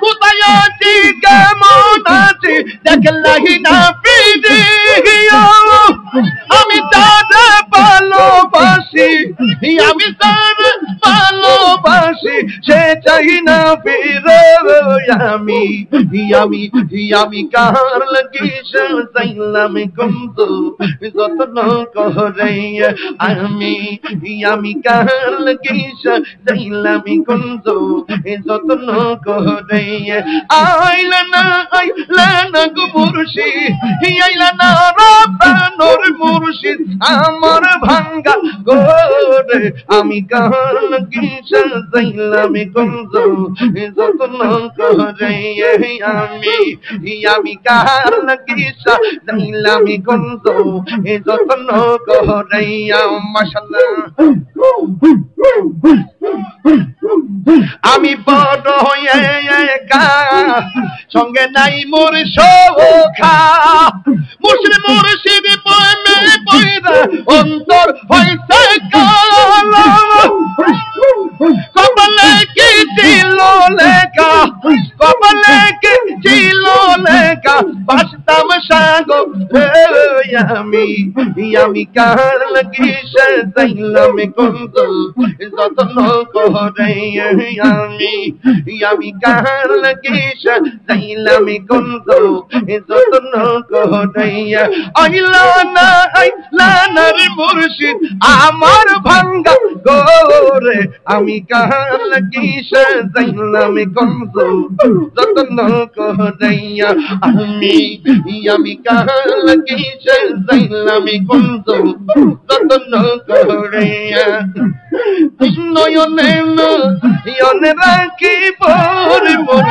কোথায় আছি কেমন আছি দেখলাই না ভিডিও আমি তারে ভালোবাসি আমি তারে ভালোবাসি সে চাই না ফিরে আমি আমি কার লাগিস চাইলাম কিন্তু যত্ন করে আমি কার লাগিস চাইলাম কিন্তু যত্ন করে আইলা না গো মুর্শিদ আইলা না রাব্বানুর মুর্শিদ আমার ভাঙ্গা গোরে আমি কার লাগিস চাইলাম কিন্তু যত্ন করে আমি কার লাগিস চাইলাম কিন্তু যত্ন করে মাশাআল্লাহ আমি বড় হয়ে সঙ্গে নাই মোর সখা মুর্শিদ মুর্শিদ প্রেমে পয়রা অন্তর হইছে কালা কপালে কি ছিল লেখা কপালে কি ছিল লেখা বাসতাম সাগো আমি কার লাগিস চাইলাম কিন্তু যত্ন করে আমি কার লাগিস চাইলাম কিন্তু যত্ন করে আইলা না রে মুর্শিদ আমার ভাঙ্গা গোরে আমি কার লাগিস চাইলাম কিন্তু যত্ন করে আমি কার লাগিস চাইলাম কিন্তু যত্ন করে নয়নে রাখি পরে মোর